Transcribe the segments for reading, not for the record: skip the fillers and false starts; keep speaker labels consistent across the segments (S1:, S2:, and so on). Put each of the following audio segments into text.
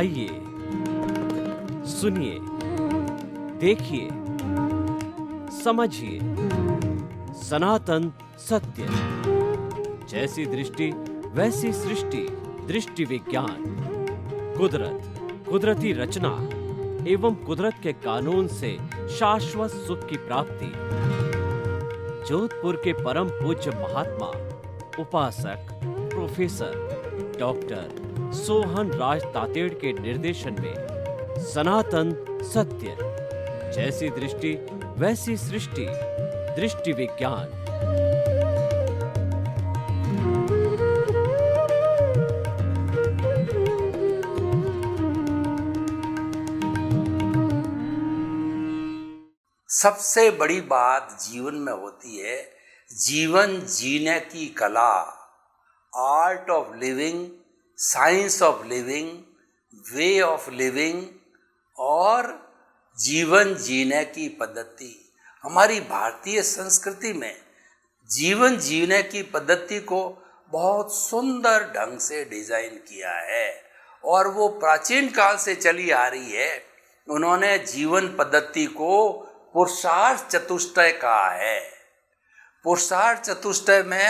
S1: आइए, सुनिए, देखिए, समझिए सनातन सत्य। जैसी दृष्टि वैसी सृष्टि, दृष्टि विज्ञान। कुदरत, कुदरती रचना एवं कुदरत के कानून से शाश्वत सुख की प्राप्ति। जोधपुर के परम पूज्य महात्मा उपासक प्रोफेसर डॉक्टर सोहन राज तातेड़ के निर्देशन में सनातन सत्य। जैसी दृष्टि वैसी सृष्टि, दृष्टि विज्ञान।
S2: सबसे बड़ी बात जीवन में होती है जीवन जीने की कला, art of living, science of living, way of living और जीवन जीने की पद्धति। हमारी भारतीय संस्कृति में जीवन जीने की पद्धति को बहुत सुंदर ढंग से डिजाइन किया है और वो प्राचीन काल से चली आ रही है। उन्होंने जीवन पद्धति को पुरुषार्थ चतुष्टय कहा है। पुरुषार्थ चतुष्टय में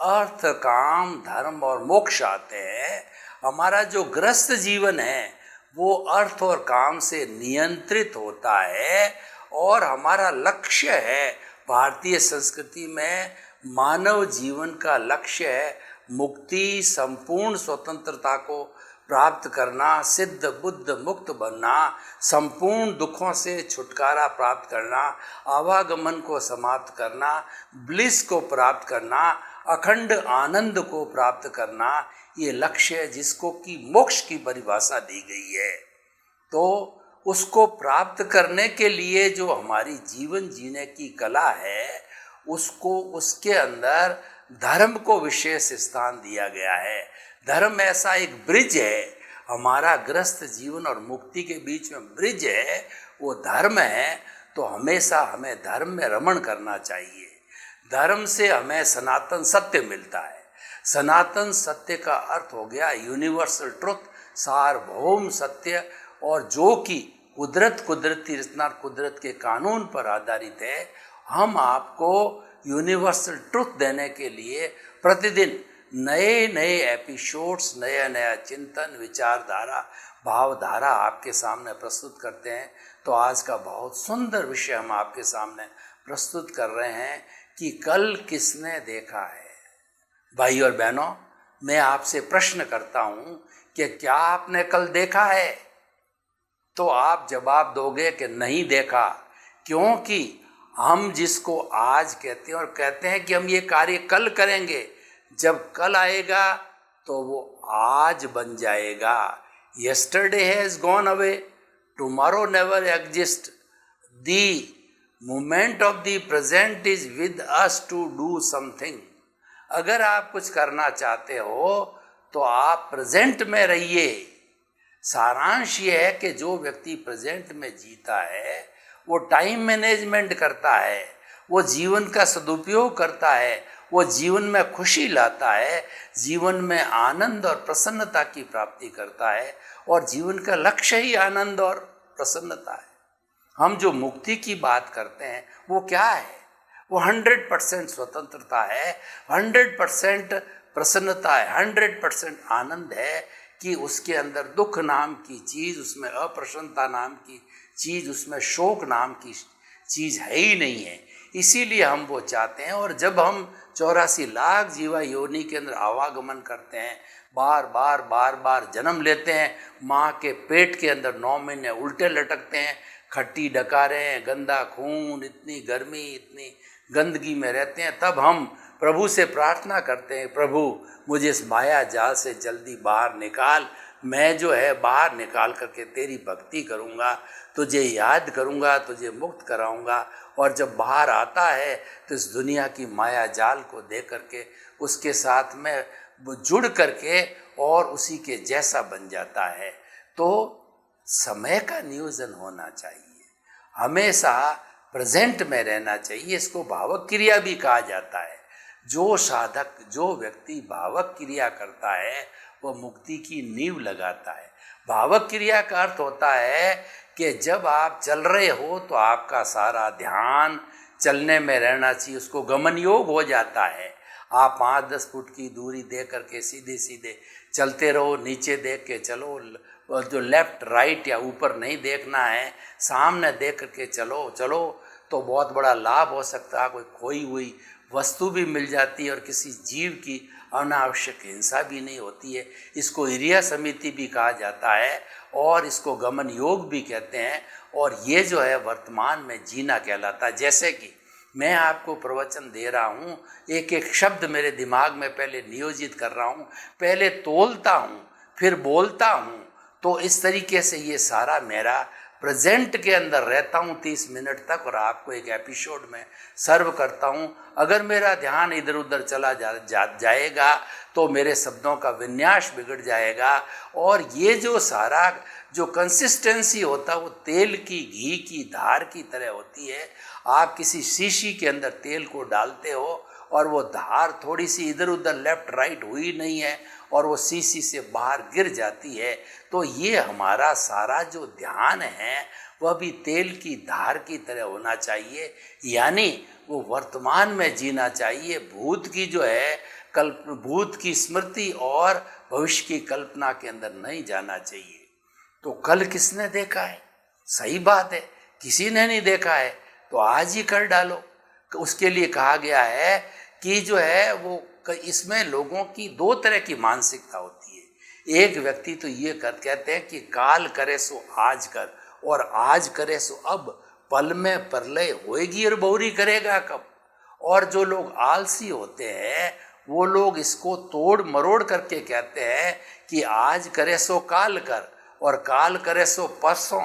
S2: अर्थ, काम, धर्म और मोक्ष आते हैं। हमारा जो गृहस्थ जीवन है वो अर्थ और काम से नियंत्रित होता है और हमारा लक्ष्य है, भारतीय संस्कृति में मानव जीवन का लक्ष्य है मुक्ति, संपूर्ण स्वतंत्रता को प्राप्त करना, सिद्ध बुद्ध मुक्त बनना, संपूर्ण दुखों से छुटकारा प्राप्त करना, आवागमन को समाप्त करना, ब्लिस को प्राप्त करना, अखंड आनंद को प्राप्त करना। ये लक्ष्य है जिसको कि मोक्ष की परिभाषा दी गई है। तो उसको प्राप्त करने के लिए जो हमारी जीवन जीने की कला है उसको, उसके अंदर धर्म को विशेष स्थान दिया गया है। धर्म ऐसा एक ब्रिज है, हमारा गृहस्थ जीवन और मुक्ति के बीच में ब्रिज है, वो धर्म है। तो हमेशा हमें धर्म में रमण करना चाहिए। धर्म से हमें सनातन सत्य मिलता है। सनातन सत्य का अर्थ हो गया यूनिवर्सल ट्रुथ, सार्वभौम सत्य, और जो कि कुदरत, कुदरती रचना, कुदरत के कानून पर आधारित है। हम आपको यूनिवर्सल ट्रुथ देने के लिए प्रतिदिन नए नए एपिसोड्स, नया नया चिंतन, विचारधारा, भावधारा आपके सामने प्रस्तुत करते हैं। तो आज का बहुत सुंदर विषय हम आपके सामने प्रस्तुत कर रहे हैं कि कल किसने देखा है। भाई और बहनों, मैं आपसे प्रश्न करता हूं कि क्या आपने कल देखा है? तो आप जवाब दोगे कि नहीं देखा, क्योंकि हम जिसको आज कहते हैं और कहते हैं कि हम ये कार्य कल करेंगे, जब कल आएगा तो वो आज बन जाएगा। Yesterday has gone away, tomorrow never exists. The moment of the present is with us to do something. अगर आप कुछ करना चाहते हो तो आप प्रेजेंट में रहिए। सारांश ये है कि जो व्यक्ति प्रेजेंट में जीता है वो टाइम मैनेजमेंट करता है, वो जीवन का सदुपयोग करता है, वो जीवन में खुशी लाता है, जीवन में आनंद और प्रसन्नता की प्राप्ति करता है, और जीवन का लक्ष्य ही आनंद और प्रसन्नता है। हम जो मुक्ति की बात करते हैं वो क्या है? वो 100% स्वतंत्रता है, 100% प्रसन्नता है, 100% आनंद है कि उसके अंदर दुख नाम की चीज़, उसमें अप्रसन्नता नाम की चीज़, उसमें शोक नाम की चीज़ है ही नहीं है। इसीलिए हम वो चाहते हैं। और जब हम 84 लाख जीवा योनि के अंदर आवागमन करते हैं, बार बार जन्म लेते हैं, माँ के पेट के अंदर 9 महीने उल्टे लटकते हैं, खट्टी डकारें, गंदा खून, इतनी गर्मी, इतनी गंदगी में रहते हैं, तब हम प्रभु से प्रार्थना करते हैं, प्रभु मुझे इस माया जाल से जल्दी बाहर निकाल। मैं जो है बाहर निकाल करके तेरी भक्ति करूँगा, तुझे याद करूँगा, तुझे मुक्त कराऊँगा। और जब बाहर आता है तो इस दुनिया की माया जाल को देख करके उसके साथ में जुड़ करके और उसी के जैसा बन जाता है। तो समय का नियोजन होना चाहिए, हमेशा प्रेजेंट में रहना चाहिए। इसको भावक क्रिया भी कहा जाता है। जो साधक, जो व्यक्ति भावक क्रिया करता है वह मुक्ति की नींव लगाता है। भावक क्रिया का अर्थ होता है कि जब आप चल रहे हो तो आपका सारा ध्यान चलने में रहना चाहिए, उसको गमन योग हो जाता है। आप 5-10 फुट की दूरी दे करके सीधे सीधे चलते रहो, नीचे देख के चलो, जो लेफ्ट राइट या ऊपर नहीं देखना है, सामने देख करके चलो तो बहुत बड़ा लाभ हो सकता है। कोई खोई हुई वस्तु भी मिल जाती है और किसी जीव की अनावश्यक हिंसा भी नहीं होती है। इसको इरिया समिति भी कहा जाता है और इसको गमन योग भी कहते हैं। और ये जो है वर्तमान में जीना कहलाता है। जैसे कि मैं आपको प्रवचन दे रहा हूँ, एक एक शब्द मेरे दिमाग में पहले नियोजित कर रहा हूँ, पहले तोलता हूँ, फिर बोलता हूँ। तो इस तरीके से ये सारा मेरा प्रेजेंट के अंदर रहता हूँ 30 मिनट तक और आपको एक एपिसोड में सर्व करता हूँ। अगर मेरा ध्यान इधर उधर चला जाएगा तो मेरे शब्दों का विन्यास बिगड़ जाएगा। और ये जो सारा जो कंसिस्टेंसी होता है वो तेल की, घी की धार की तरह होती है। आप किसी शीशी के अंदर तेल को डालते हो और वो धार थोड़ी सी इधर उधर लेफ्ट राइट हुई नहीं है और वो शीशी से बाहर गिर जाती है। तो ये हमारा सारा जो ध्यान है वह भी तेल की धार की तरह होना चाहिए, यानी वो वर्तमान में जीना चाहिए। भूत की जो है भूत की स्मृति और भविष्य की कल्पना के अंदर नहीं जाना चाहिए। तो कल किसने देखा है? सही बात है, किसी ने नहीं देखा है तो आज ही कर डालो। उसके लिए कहा गया है कि जो है वो इसमें लोगों की 2 तरह की मानसिकता होती है। एक व्यक्ति तो ये कहते हैं कि काल करे सो आज कर और आज करे सो अब, पल में प्रलय होएगी और बहुरी करेगा कब। और जो लोग आलसी होते हैं वो लोग इसको तोड़ मरोड़ करके कहते हैं कि आज करे सो काल कर और काल करे सो परसों,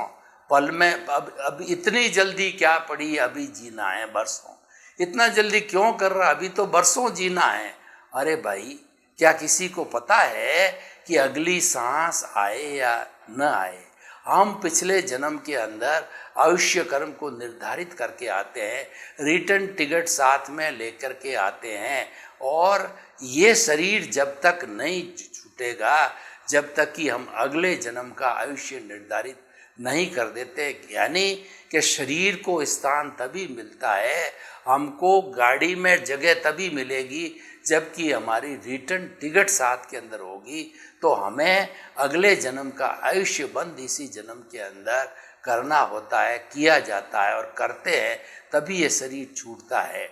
S2: पल में अब इतनी जल्दी क्या पड़ी, अभी जीना है बरसों, इतना जल्दी क्यों कर रहा, अभी तो बरसों जीना है। अरे भाई, क्या किसी को पता है कि अगली सांस आए या न आए? हम पिछले जन्म के अंदर आयुष्य कर्म को निर्धारित करके आते हैं, रिटर्न टिकट साथ में लेकर के आते हैं। और ये शरीर जब तक नहीं छूटेगा, जब तक कि हम अगले जन्म का आयुष्य निर्धारित नहीं कर देते, यानी कि शरीर को स्थान तभी मिलता है, हमको गाड़ी में जगह तभी मिलेगी जबकि हमारी रिटर्न टिकट साथ के अंदर होगी। तो हमें अगले जन्म का आयुष्य बंद इसी जन्म के अंदर करना होता है, किया जाता है और करते हैं, तभी ये शरीर छूटता है।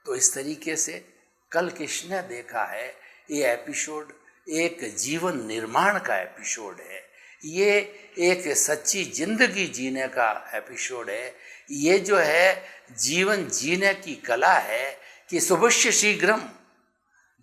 S2: तो इस तरीके से कल किसने देखा है, ये एपिसोड एक जीवन निर्माण का एपिसोड है, ये एक सच्ची जिंदगी जीने का एपिसोड है। ये जो है जीवन जीने की कला है कि सुबश्य शीघ्रम,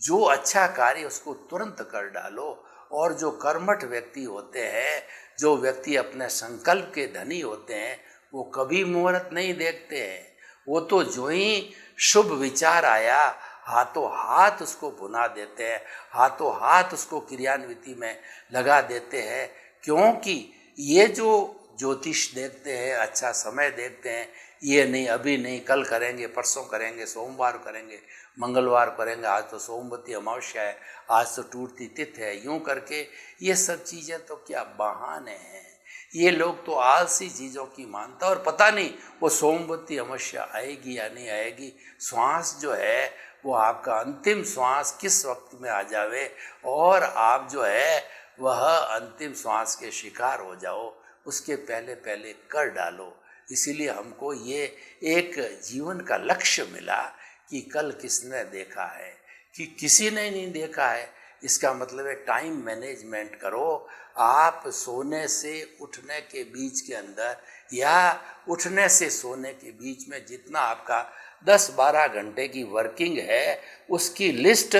S2: जो अच्छा कार्य उसको तुरंत कर डालो। और जो कर्मठ व्यक्ति होते हैं, जो व्यक्ति अपने संकल्प के धनी होते हैं, वो कभी मुहूर्त नहीं देखते हैं। वो तो जो ही शुभ विचार आया हाथों हाथ उसको बुना देते हैं, हाथों हाथ उसको क्रियान्विति में लगा देते हैं। क्योंकि ये जो ज्योतिष देखते हैं, अच्छा समय देखते हैं, ये नहीं अभी नहीं, कल करेंगे, परसों करेंगे, सोमवार करेंगे, मंगलवार करेंगे, आज तो सोमवती अमावस्या है, आज तो टूटती तिथि है, यूं करके ये सब चीज़ें तो क्या बहाने हैं। ये लोग तो आलसी चीज़ों की मानता, और पता नहीं वो सोमवती अमावस्या आएगी या नहीं आएगी। श्वास जो है वो आपका अंतिम श्वास किस वक्त में आ जावे और आप जो है वह अंतिम श्वास के शिकार हो जाओ, उसके पहले पहले कर डालो। इसीलिए हमको ये एक जीवन का लक्ष्य मिला कि कल किसने देखा है, कि किसी ने नहीं देखा है। इसका मतलब है टाइम मैनेजमेंट करो। आप सोने से उठने के बीच के अंदर या उठने से सोने के बीच में जितना आपका 10-12 घंटे की वर्किंग है, उसकी लिस्ट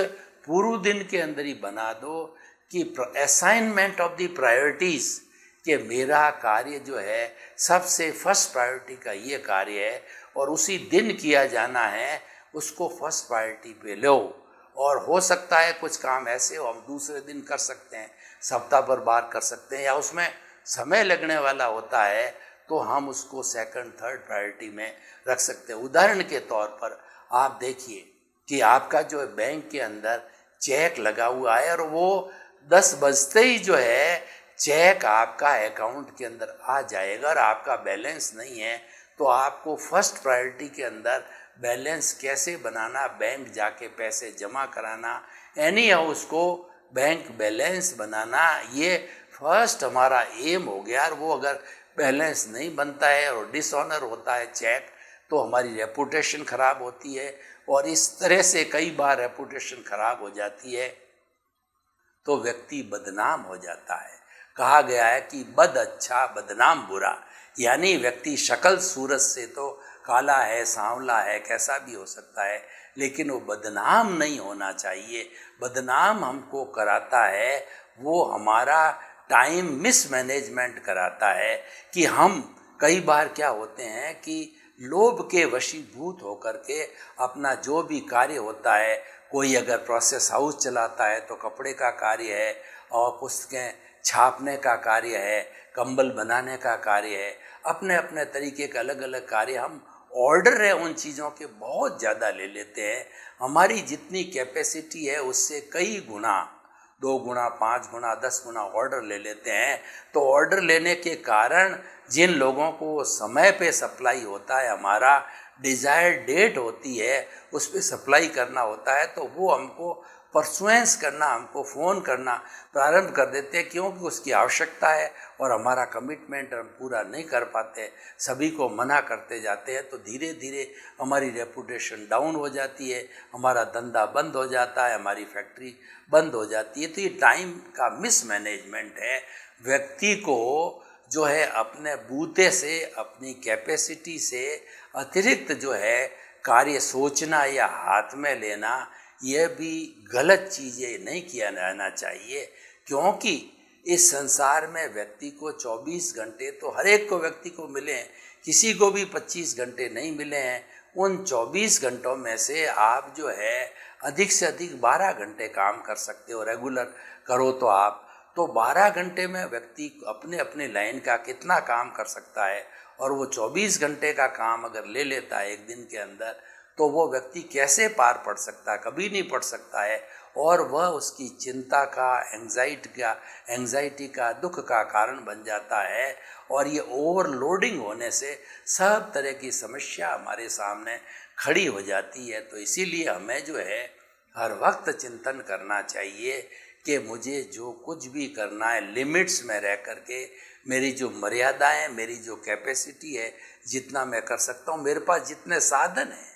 S2: पूरे दिन के अंदर ही बना दो कि असाइनमेंट ऑफ द प्रायोरिटीज़, कि मेरा कार्य जो है सबसे फर्स्ट प्रायोरिटी का ये कार्य है और उसी दिन किया जाना है, उसको फर्स्ट प्रायोरिटी पे लो। और हो सकता है कुछ काम ऐसे हो हम दूसरे दिन कर सकते हैं, सप्ताह भर बाद कर सकते हैं, या उसमें समय लगने वाला होता है तो हम उसको सेकंड थर्ड प्रायोरिटी में रख सकते हैं। उदाहरण के तौर पर आप देखिए कि आपका जो बैंक के अंदर चेक लगा हुआ है और वो 10 बजते ही जो है चेक आपका अकाउंट के अंदर आ जाएगा। और आपका बैलेंस नहीं है तो आपको फर्स्ट प्रायोरिटी के अंदर बैलेंस कैसे बनाना, बैंक जाके पैसे जमा कराना, एनी हाउ उसको बैंक बैलेंस बनाना, ये फर्स्ट हमारा एम हो गया। और वो अगर बैलेंस नहीं बनता है और डिसऑनर होता है चेक, तो हमारी रेपुटेशन खराब होती है। और इस तरह से कई बार रेपुटेशन खराब हो जाती है तो व्यक्ति बदनाम हो जाता है। कहा गया है कि बद अच्छा बदनाम बुरा, यानी व्यक्ति शक्ल सूरत से तो काला है, सांवला है, कैसा भी हो सकता है, लेकिन वो बदनाम नहीं होना चाहिए। बदनाम हमको कराता है वो हमारा टाइम मिसमैनेजमेंट कराता है कि हम कई बार क्या होते हैं कि लोभ के वशीभूत होकर के अपना जो भी कार्य होता है, कोई अगर प्रोसेस हाउस चलाता है तो कपड़े का कार्य है, और पुस्तकें छापने का कार्य है, कंबल बनाने का कार्य है, अपने अपने तरीके के अलग अलग कार्य हम ऑर्डर है उन चीज़ों के बहुत ज़्यादा ले लेते हैं। हमारी जितनी कैपेसिटी है उससे कई गुना, 2 गुना, 5 गुना, 10 गुना ऑर्डर ले लेते हैं। तो ऑर्डर लेने के कारण जिन लोगों को समय पे सप्लाई होता है, हमारा डिज़ायर्ड डेट होती है, उस पर सप्लाई करना होता है, तो वो हमको परसुएंस करना, हमको फ़ोन करना प्रारंभ कर देते हैं, क्योंकि उसकी आवश्यकता है और हमारा कमिटमेंट हम पूरा नहीं कर पाते, सभी को मना करते जाते हैं। तो धीरे धीरे हमारी रेपुटेशन डाउन हो जाती है, हमारा धंधा बंद हो जाता है, हमारी फैक्ट्री बंद हो जाती है। तो ये टाइम का मिसमैनेजमेंट है। व्यक्ति को जो है अपने बूते से, अपनी कैपेसिटी से अतिरिक्त जो है कार्य सोचना या हाथ में लेना, यह भी गलत चीज़ें नहीं किया जाना चाहिए। क्योंकि इस संसार में व्यक्ति को 24 घंटे तो हर एक को व्यक्ति को मिले हैं, किसी को भी 25 घंटे नहीं मिले हैं। उन 24 घंटों में से आप जो है अधिक से अधिक 12 घंटे काम कर सकते हो, रेगुलर करो तो आप। तो 12 घंटे में व्यक्ति अपने अपने लाइन का कितना काम कर सकता है, और वो 24 घंटे का काम अगर ले लेता है एक दिन के अंदर, तो वो व्यक्ति कैसे पार पड़ सकता है, कभी नहीं पड़ सकता है। और वह उसकी चिंता का, एंग्जाइटी का, दुख का कारण बन जाता है। और ये ओवरलोडिंग होने से सब तरह की समस्या हमारे सामने खड़ी हो जाती है। तो इसीलिए हमें जो है हर वक्त चिंतन करना चाहिए कि मुझे जो कुछ भी करना है लिमिट्स में रह कर के, मेरी जो मर्यादाएं, मेरी जो कैपेसिटी है, जितना मैं कर सकता हूँ, मेरे पास जितने साधन हैं,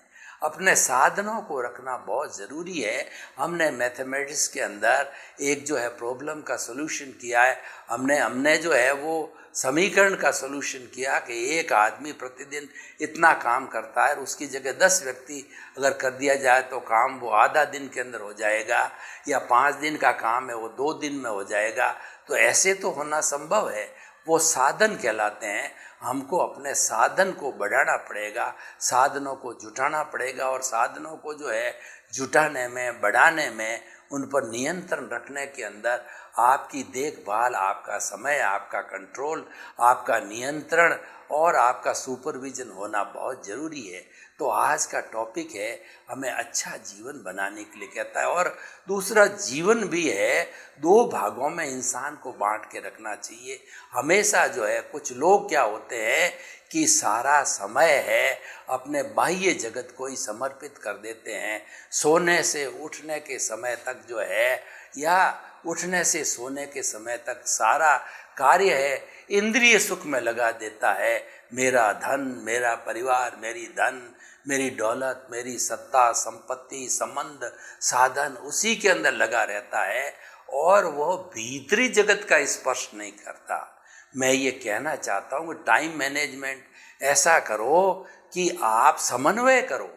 S2: अपने साधनों को रखना बहुत ज़रूरी है। हमने मैथमेटिक्स के अंदर एक जो है प्रॉब्लम का सलूशन किया है, हमने जो है वो समीकरण का सलूशन किया कि एक आदमी प्रतिदिन इतना काम करता है, और उसकी जगह 10 व्यक्ति अगर कर दिया जाए तो काम वो आधा दिन के अंदर हो जाएगा, या 5 दिन का काम है वो 2 दिन में हो जाएगा। तो ऐसे तो होना संभव है, वो साधन कहलाते हैं। हमको अपने साधन को बढ़ाना पड़ेगा, साधनों को जुटाना पड़ेगा, और साधनों को जो है जुटाने में, बढ़ाने में, उन पर नियंत्रण रखने के अंदर आपकी देखभाल, आपका समय, आपका कंट्रोल, आपका नियंत्रण और आपका सुपरविजन होना बहुत ज़रूरी है। तो आज का टॉपिक है हमें अच्छा जीवन बनाने के लिए कहता है। और दूसरा जीवन भी है, 2 भागों में इंसान को बांट के रखना चाहिए। हमेशा जो है कुछ लोग क्या होते हैं कि सारा समय है अपने बाह्य जगत को ही समर्पित कर देते हैं। सोने से उठने के समय तक जो है, या उठने से सोने के समय तक सारा कार्य है इंद्रिय सुख में लगा देता है। मेरा धन, मेरा परिवार, मेरी धन, मेरी दौलत, मेरी सत्ता, संपत्ति, संबंध, साधन, उसी के अंदर लगा रहता है, और वह भीतरी जगत का स्पर्श नहीं करता। मैं ये कहना चाहता हूँ कि टाइम मैनेजमेंट ऐसा करो कि आप समन्वय करो।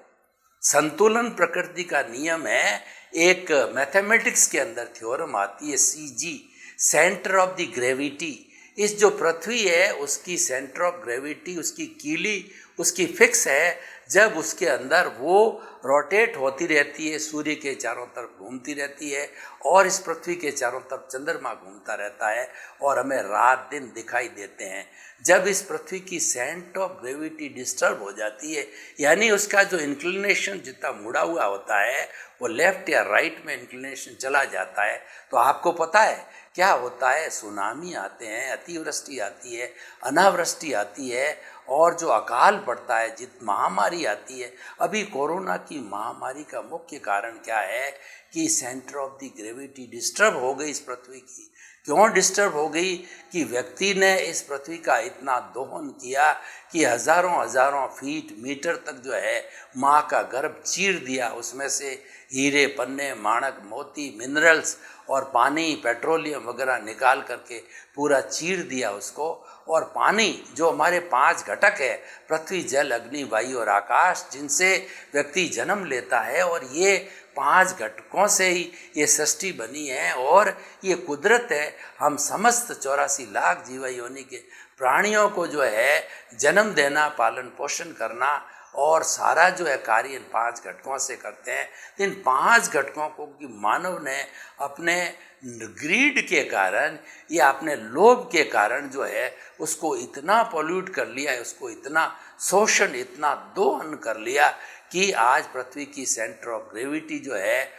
S2: संतुलन प्रकृति का नियम है। एक मैथमेटिक्स के अंदर थ्योरम आती है CG, centre of the gravity. इस जो पृथ्वी है उसकी सेंटर ऑफ ग्रेविटी, उसकी कीली, उसकी फिक्स है। जब उसके अंदर वो रोटेट होती रहती है, सूर्य के चारों तरफ घूमती रहती है, और इस पृथ्वी के चारों तरफ चंद्रमा घूमता रहता है, और हमें रात दिन दिखाई देते हैं। जब इस पृथ्वी की सेंटर ऑफ ग्रेविटी डिस्टर्ब हो जाती है, यानी उसका जो इंक्लिनेशन जितना मुड़ा हुआ होता है वो लेफ्ट या राइट में इंक्लिनेशन चला जाता है, तो आपको पता है क्या होता है, सुनामी आते हैं, अतिवृष्टि आती है, अनावृष्टि आती है, और जो अकाल पड़ता है, जित महामारी आती है। अभी कोरोना की महामारी का मुख्य कारण क्या है कि centre of the gravity disturb हो गई इस पृथ्वी की। क्यों डिस्टर्ब हो गई कि व्यक्ति ने इस पृथ्वी का इतना दोहन किया कि हजारों हजारों फीट मीटर तक जो है माँ का गर्भ चीर दिया, उसमें से हीरे पन्ने माणक मोती मिनरल्स और पानी पेट्रोलियम वगैरह निकाल करके पूरा चीर दिया उसको। और पानी जो हमारे 5 घटक है, पृथ्वी जल अग्नि वायु और आकाश, जिनसे व्यक्ति जन्म लेता है, और ये 5 घटकों से ही ये सृष्टि बनी है और ये कुदरत है। हम समस्त 84 लाख जीवा योनि के प्राणियों को जो है जन्म देना, पालन पोषण करना और सारा जो है कार्य इन 5 घटकों से करते हैं। इन 5 घटकों को कि मानव ने अपने ग्रीड के कारण या अपने लोभ के कारण जो है उसको इतना पॉल्यूट कर लिया है, उसको इतना शोषण, इतना दोहन कर लिया कि आज पृथ्वी की सेंटर ऑफ ग्रेविटी जो है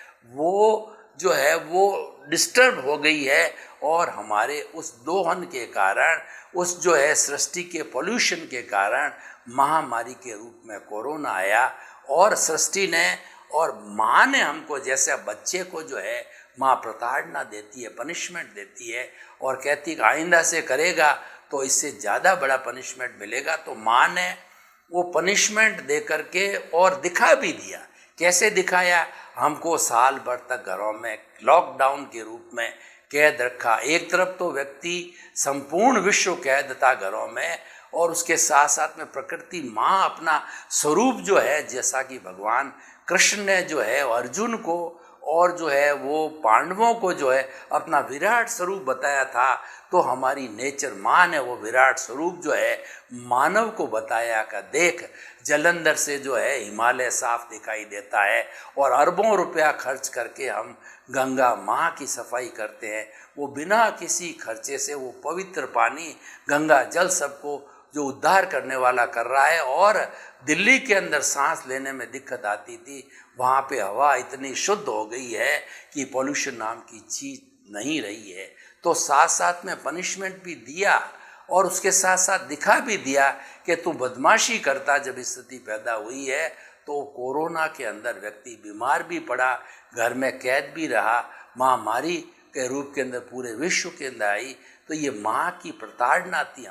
S2: वो डिस्टर्ब हो गई है। और हमारे उस दोहन के कारण, उस जो है सृष्टि के पोल्यूशन के कारण महामारी के रूप में कोरोना आया। और सृष्टि ने और माँ ने हमको, जैसे बच्चे को जो है माँ प्रताड़ना देती है, पनिशमेंट देती है और कहती है आइंदा से करेगा तो इससे ज़्यादा बड़ा पनिशमेंट मिलेगा, तो माँ ने वो पनिशमेंट दे करके और दिखा भी दिया। कैसे दिखाया? हमको साल भर तक घरों में लॉकडाउन के रूप में कैद रखा। एक तरफ तो व्यक्ति संपूर्ण विश्व कैद था घरों में, और उसके साथ साथ में प्रकृति माँ अपना स्वरूप जो है, जैसा कि भगवान कृष्ण ने जो है अर्जुन को और जो है वो पांडवों को जो है अपना विराट स्वरूप बताया था, तो हमारी नेचर माँ ने वो विराट स्वरूप जो है मानव को बताया का देख जलंधर से जो है हिमालय साफ दिखाई देता है। और अरबों रुपया खर्च करके हम गंगा माँ की सफाई करते हैं, वो बिना किसी खर्चे से वो पवित्र पानी गंगा जल सबको जो उद्धार करने वाला कर रहा है। और दिल्ली के अंदर सांस लेने में दिक्कत आती थी, वहाँ पे हवा इतनी शुद्ध हो गई है कि पॉल्यूशन नाम की चीज़ नहीं रही है। तो साथ साथ में पनिशमेंट भी दिया और उसके साथ साथ दिखा भी दिया कि तू बदमाशी करता। जब स्थिति पैदा हुई है तो कोरोना के अंदर व्यक्ति बीमार भी पड़ा, घर में कैद भी रहा, महामारी के रूप के अंदर पूरे विश्व के अंदर आई। तो ये माँ की प्रताड़ना थी,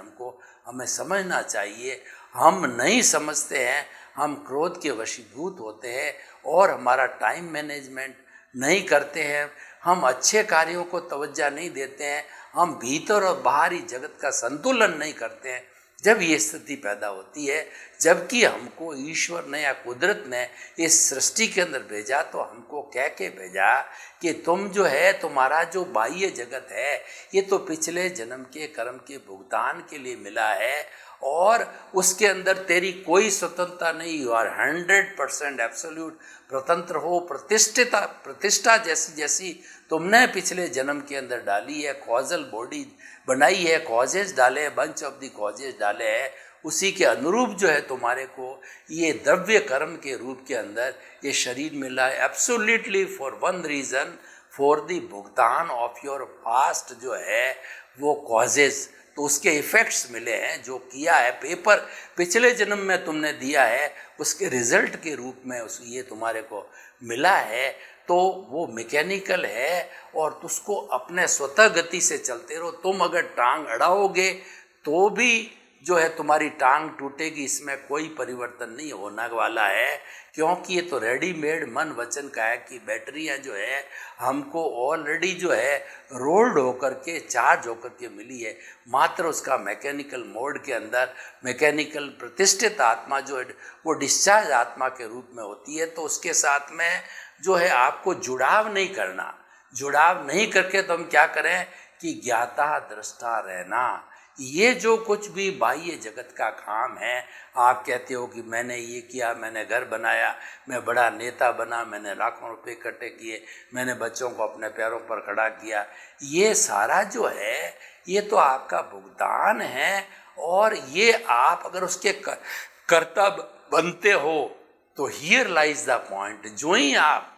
S2: हमें समझना चाहिए। हम नहीं समझते हैं, हम क्रोध के वशीभूत होते हैं और हमारा टाइम मैनेजमेंट नहीं करते हैं, हम अच्छे कार्यों को तवज्जो नहीं देते हैं, हम भीतर और बाहरी जगत का संतुलन नहीं करते हैं। जब ये स्थिति पैदा होती है, जबकि हमको ईश्वर ने या कुदरत ने इस सृष्टि के अंदर भेजा, तो हमको कह के भेजा कि तुम जो है, तुम्हारा जो बाह्य जगत है ये तो पिछले जन्म के कर्म के भुगतान के लिए मिला है और उसके अंदर तेरी कोई स्वतंत्रता नहीं। यू आर 100% एब्सोल्यूट स्वतंत्र हो। प्रतिष्ठा जैसी तुमने पिछले जन्म के अंदर डाली है, कॉजल बॉडी बनाई है, कॉजेज डाले हैं, बंच ऑफ द कॉजेज डाले हैं, उसी के अनुरूप जो है तुम्हारे को ये द्रव्य कर्म के रूप के अंदर ये शरीर मिला है। Absolutely for one reason, for the भुगतान ऑफ योर पास्ट जो है वो कॉजेज, तो उसके इफ़ेक्ट्स मिले हैं। जो किया है पेपर पिछले जन्म में तुमने दिया है, उसके रिजल्ट के रूप में ये तुम्हारे को मिला है। तो वो मैकेनिकल है और उसको अपने स्वतः गति से चलते रहो। तुम अगर टांग अड़ाओगे तो भी जो है तुम्हारी टांग टूटेगी, इसमें कोई परिवर्तन नहीं होने वाला है, क्योंकि ये तो रेडीमेड मन वचन का है कि बैटरियां जो है हमको ऑलरेडी जो है रोल्ड होकर के चार्ज होकर के मिली है। मात्र उसका मैकेनिकल मोड के अंदर मैकेनिकल प्रतिष्ठित आत्मा जो है वो डिस्चार्ज आत्मा के रूप में होती है। तो उसके साथ में जो है आपको जुड़ाव नहीं करना। जुड़ाव नहीं करके तो हम क्या करें कि ज्ञाता दृष्टा रहना। ये जो कुछ भी बाह्य जगत का काम है, आप कहते हो कि मैंने ये किया, मैंने घर बनाया, मैं बड़ा नेता बना, मैंने लाखों रुपए इकट्ठे किए, मैंने बच्चों को अपने पैरों पर खड़ा किया, ये सारा जो है ये तो आपका भुगतान है। और ये आप अगर उसके कर्ता बनते हो तो हियर लाइज द पॉइंट। जो ही आप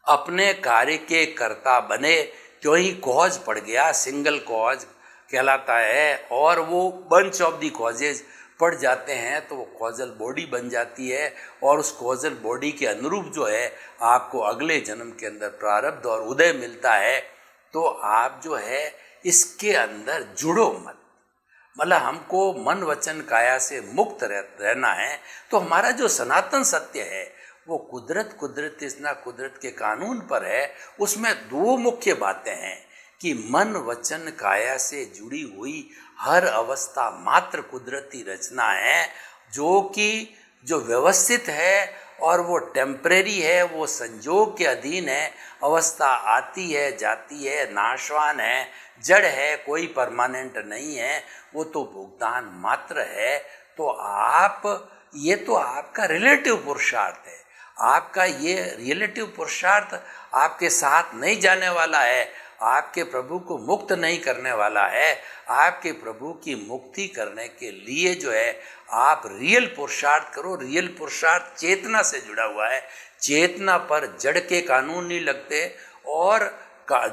S2: अपने कार्य के कर्ता बने, त्यों ही कॉज पड़ गया, सिंगल कॉज कहलाता है, और वो बंच ऑफ दी कॉजेज पड़ जाते हैं तो वो कॉजल बॉडी बन जाती है, और उस कॉजल बॉडी के अनुरूप जो है आपको अगले जन्म के अंदर प्रारब्ध और उदय मिलता है। तो आप जो है इसके अंदर जुड़ो मत, मतलब हमको मन वचन काया से मुक्त रहना है। तो हमारा जो सनातन सत्य है वो कुदरत इतना कुदरत के कानून पर है। उसमें दो मुख्य बातें हैं कि मन वचन काया से जुड़ी हुई हर अवस्था मात्र कुदरती रचना है, जो व्यवस्थित है और वो टेम्परेरी है, वो संजोग के अधीन है। अवस्था आती है जाती है, नाशवान है, जड़ है, कोई परमानेंट नहीं है, वो तो भुगतान मात्र है। तो ये तो आपका रिलेटिव पुरुषार्थ है, आपका ये रिलेटिव पुरुषार्थ आपके साथ नहीं जाने वाला है, आपके प्रभु को मुक्त नहीं करने वाला है। आपके प्रभु की मुक्ति करने के लिए जो है आप रियल पुरुषार्थ करो। रियल पुरुषार्थ चेतना से जुड़ा हुआ है, चेतना पर जड़ के कानून नहीं लगते, और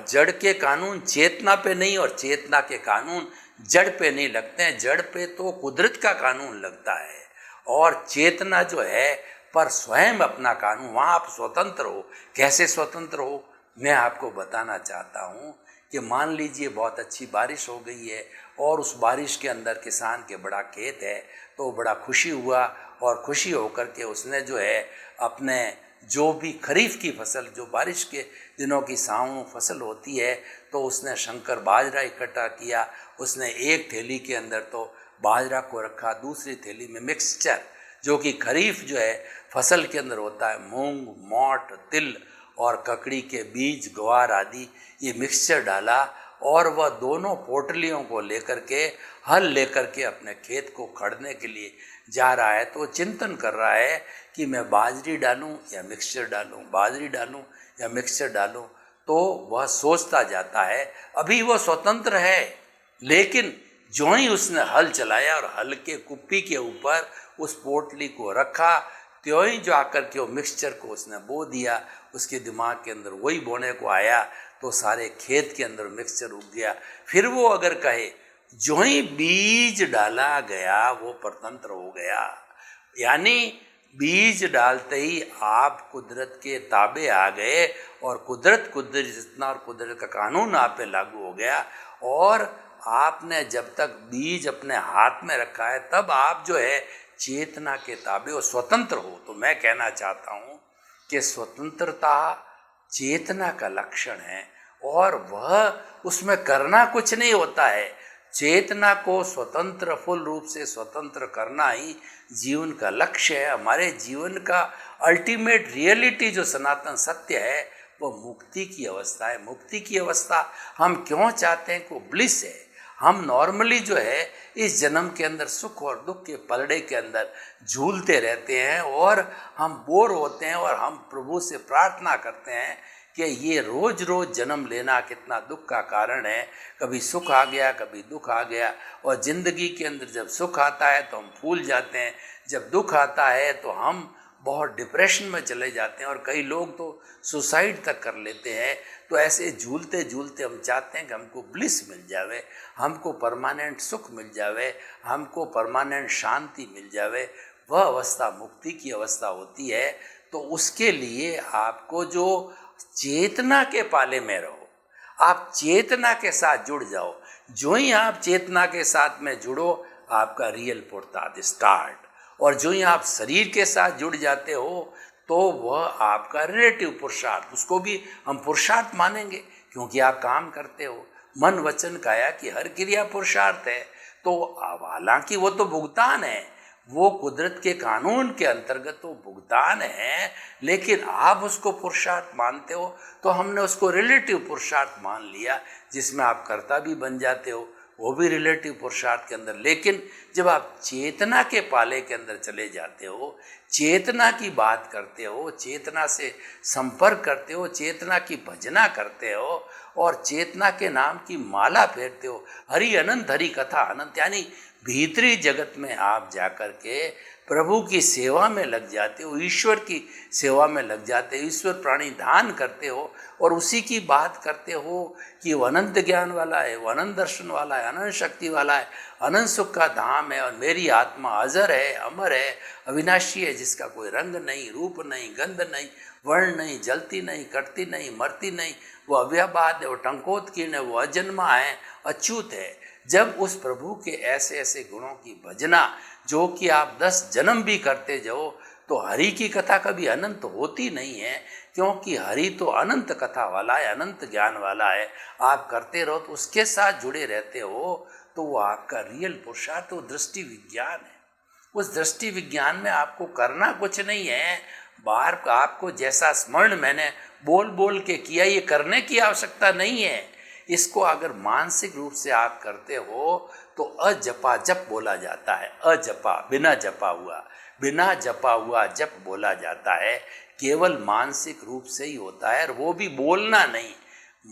S2: जड़ के कानून चेतना पे नहीं, और चेतना के कानून जड़ पे नहीं लगते हैं। जड़ पे तो कुदरत का कानून लगता है, और चेतना जो है पर स्वयं अपना कानून, वहाँ आप स्वतंत्र हो। कैसे स्वतंत्र हो मैं आपको बताना चाहता हूँ कि मान लीजिए बहुत अच्छी बारिश हो गई है, और उस बारिश के अंदर किसान के बड़ा खेत है, तो बड़ा खुशी हुआ, और खुशी होकर के उसने जो है अपने जो भी खरीफ की फसल, जो बारिश के दिनों की सावों फसल होती है, तो उसने शंकर बाजरा इकट्ठा किया। उसने एक थैली के अंदर तो बाजरा को रखा, दूसरी थैली में मिक्सचर जो कि खरीफ जो है फसल के अंदर होता है, मूंग, मोट, तिल और ककड़ी के बीज, ग्वार आदि, ये मिक्सचर डाला, और वह दोनों पोटलियों को लेकर के, हल लेकर के अपने खेत को खड़ने के लिए जा रहा है। तो चिंतन कर रहा है कि मैं बाजरी डालूं या मिक्सचर डालूं, बाजरी डालूं या मिक्सचर डालूं। तो वह सोचता जाता है। अभी वो स्वतंत्र है, लेकिन जो ही उसने हल चलाया और हल के कुप्पी के ऊपर उस पोटली को रखा, त्यों ही जो आकर के वो मिक्सचर को उसने बो दिया। उसके दिमाग के अंदर वही बोने को आया, तो सारे खेत के अंदर मिक्सचर उग गया। फिर वो अगर कहे जो ही बीज डाला गया वो परतंत्र हो गया, यानी बीज डालते ही आप कुदरत के ताबे आ गए, और कुदरत जितना, और कुदरत का कानून आप पे लागू हो गया। और आपने जब तक बीज अपने हाथ में रखा है तब आप जो है चेतना के ताबे और स्वतंत्र हो। तो मैं कहना चाहता हूँ कि स्वतंत्रता चेतना का लक्षण है, और वह उसमें करना कुछ नहीं होता है। चेतना को स्वतंत्र, फुल रूप से स्वतंत्र करना ही जीवन का लक्ष्य है। हमारे जीवन का अल्टीमेट रियलिटी जो सनातन सत्य है वो मुक्ति की अवस्था है। मुक्ति की अवस्था हम क्यों चाहते हैं? को ब्लिस है। हम नॉर्मली जो है इस जन्म के अंदर सुख और दुख के पलड़े के अंदर झूलते रहते हैं, और हम बोर होते हैं, और हम प्रभु से प्रार्थना करते हैं कि ये रोज रोज जन्म लेना कितना दुख का कारण है। कभी सुख आ गया, कभी दुख आ गया, और ज़िंदगी के अंदर जब सुख आता है तो हम फूल जाते हैं, जब दुख आता है तो हम बहुत डिप्रेशन में चले जाते हैं, और कई लोग तो सुसाइड तक कर लेते हैं। तो ऐसे झूलते झूलते हम चाहते हैं कि हमको ब्लिस मिल जावे, हमको परमानेंट सुख मिल जावे, हमको परमानेंट शांति मिल जावे। वह अवस्था मुक्ति की अवस्था होती है। तो उसके लिए आपको जो चेतना के पाले में रहो, आप चेतना के साथ जुड़ जाओ। जो ही आप चेतना के साथ में जुड़ो, आपका रियल पुरुषार्थ स्टार्ट। और जो ही आप शरीर के साथ जुड़ जाते हो तो वह आपका रिलेटिव पुरुषार्थ, उसको भी हम पुरुषार्थ मानेंगे, क्योंकि आप काम करते हो। मन वचन काया की हर क्रिया पुरुषार्थ है। तो हालांकि वो तो भुगतान है, वो कुदरत के कानून के अंतर्गत तो भुगतान है, लेकिन आप उसको पुरुषार्थ मानते हो तो हमने उसको रिलेटिव पुरुषार्थ मान लिया, जिसमें आप कर्ता भी बन जाते हो, वो भी रिलेटिव पुरुषार्थ के अंदर। लेकिन जब आप चेतना के पाले के अंदर चले जाते हो, चेतना की बात करते हो, चेतना से संपर्क करते हो, चेतना की भजना करते हो, और चेतना के नाम की माला फेरते हो, हरि अनंत हरि कथा अनंत, यानी भीतरी जगत में आप जाकर के प्रभु की सेवा में लग जाते हो, ईश्वर की सेवा में लग जाते हो, ईश्वर प्राणी ध्यान करते हो और उसी की बात करते हो कि वो अनंत ज्ञान वाला है, वो अनंत दर्शन वाला है, अनंत शक्ति वाला है, अनंत सुख का धाम है और मेरी आत्मा अजर है, अमर है, अविनाशी है, जिसका कोई रंग नहीं, रूप नहीं, गंध नहीं, वर्ण नहीं, जलती नहीं, कटती नहीं, मरती नहीं, वो अव्याबाद है, वो टंकोत्कीर्ण है, वो अजन्मा है, अच्युत है। जब उस प्रभु के ऐसे ऐसे गुणों की भजना जो कि आप 10 जन्म भी करते जाओ तो हरि की कथा कभी अनंत होती नहीं है, क्योंकि हरि तो अनंत कथा वाला है, अनंत ज्ञान वाला है। आप करते रहो तो उसके साथ जुड़े रहते हो तो वो आपका रियल पुरुषार्थ, वो दृष्टि विज्ञान है। उस दृष्टि विज्ञान में आपको करना कुछ नहीं है, बाहर का आपको जैसा स्मरण मैंने बोल बोल के किया, ये करने की आवश्यकता नहीं है। इसको अगर मानसिक रूप से आप करते हो तो अजपा जप बोला जाता है, अजपा बिना जपा हुआ जप बोला जाता है, केवल मानसिक रूप से ही होता है। और वो भी बोलना नहीं,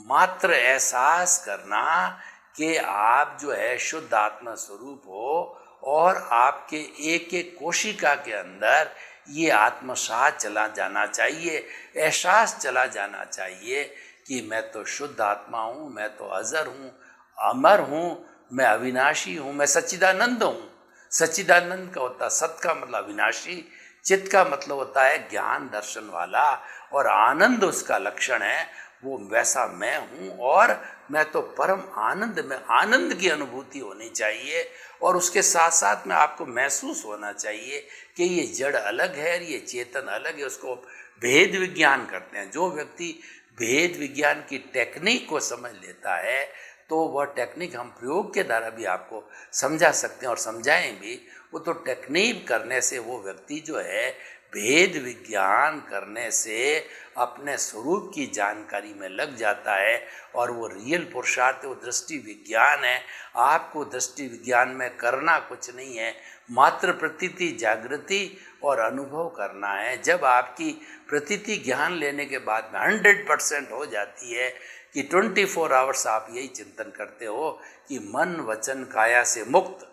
S2: मात्र एहसास करना कि आप जो है शुद्ध आत्मा स्वरूप हो और आपके एक एक कोशिका के अंदर ये आत्मसात चला जाना चाहिए, एहसास चला जाना चाहिए कि मैं तो शुद्ध आत्मा हूँ, मैं तो अजर हूँ, अमर हूँ, मैं अविनाशी हूँ, मैं सच्चिदानंद हूँ। सच्चिदानंद का होता सत का मतलब अविनाशी, चित्त का मतलब होता है ज्ञान दर्शन वाला, और आनंद उसका लक्षण है, वो वैसा मैं हूँ। और मैं तो परम आनंद में, आनंद की अनुभूति होनी चाहिए और उसके साथ साथ में आपको महसूस होना चाहिए कि ये जड़ अलग है और ये चेतन अलग है। उसको भेद विज्ञान करते हैं। जो व्यक्ति भेद विज्ञान की टेक्निक को समझ लेता है तो वह टेक्निक हम प्रयोग के द्वारा भी आपको समझा सकते हैं और समझाएं भी। वो तो टेक्निक करने से वो व्यक्ति जो है भेद विज्ञान करने से अपने स्वरूप की जानकारी में लग जाता है और वो रियल पुरुषार्थ, वो दृष्टि विज्ञान है। आपको दृष्टि विज्ञान में करना कुछ नहीं है, मात्र प्रतीति जागृति और अनुभव करना है। जब आपकी प्रतीति ज्ञान लेने के बाद में 100% हो जाती है कि 24 आवर्स आप यही चिंतन करते हो कि मन वचन काया से मुक्त,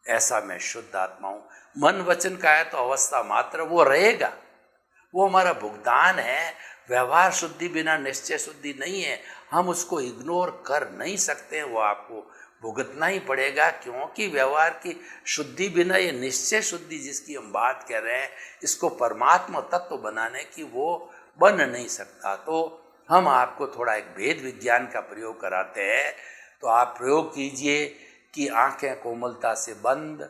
S2: ऐसा मैं शुद्ध आत्मा हूँ। मन वचन काया तो अवस्था मात्र, वो रहेगा, वो हमारा भुगतान है। व्यवहार शुद्धि बिना निश्चय शुद्धि नहीं है, हम उसको इग्नोर कर नहीं सकते, वो आपको भुगतना ही पड़ेगा। क्योंकि व्यवहार की शुद्धि बिना ये निश्चय शुद्धि जिसकी हम बात कर रहे हैं, इसको परमात्मा तत्व बनाने की, वो बन नहीं सकता। तो हम आपको थोड़ा एक भेद विज्ञान का प्रयोग कराते हैं। तो आप प्रयोग कीजिए कि आंखें कोमलता से बंद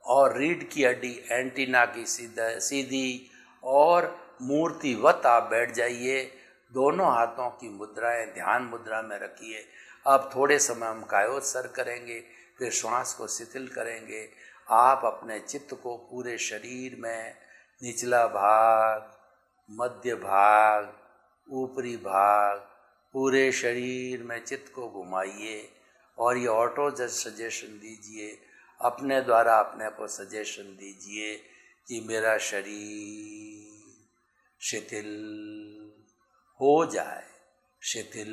S2: और रीढ़ की हड्डी एंटीना की सीधी और मूर्तिवत आप बैठ जाइए। दोनों हाथों की मुद्राएं ध्यान मुद्रा में रखिए। अब थोड़े समय हम कायोत्सर्ग करेंगे, फिर श्वास को शिथिल करेंगे। आप अपने चित्त को पूरे शरीर में निचला भाग, मध्य भाग, ऊपरी भाग, पूरे शरीर में चित्त को घुमाइए और ये ऑटो सजेशन दीजिए, अपने द्वारा अपने को सजेशन दीजिए कि मेरा शरीर शिथिल हो जाए, शिथिल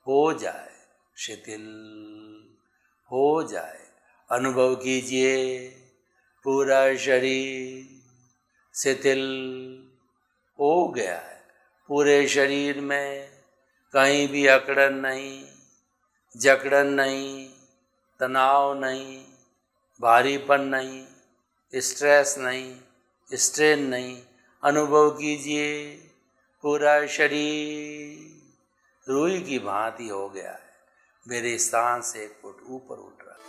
S2: हो जाए, शिथिल हो जाए। अनुभव कीजिए पूरा शरीर शिथिल हो गया है। पूरे शरीर में कहीं भी अकड़न नहीं, जकड़न नहीं, तनाव नहीं, भारीपन नहीं, स्ट्रेस नहीं, स्ट्रेन नहीं। अनुभव कीजिए पूरा शरीर रुई की भांति हो गया है, मेरे स्थान से 1 फुट ऊपर उठ रहा है।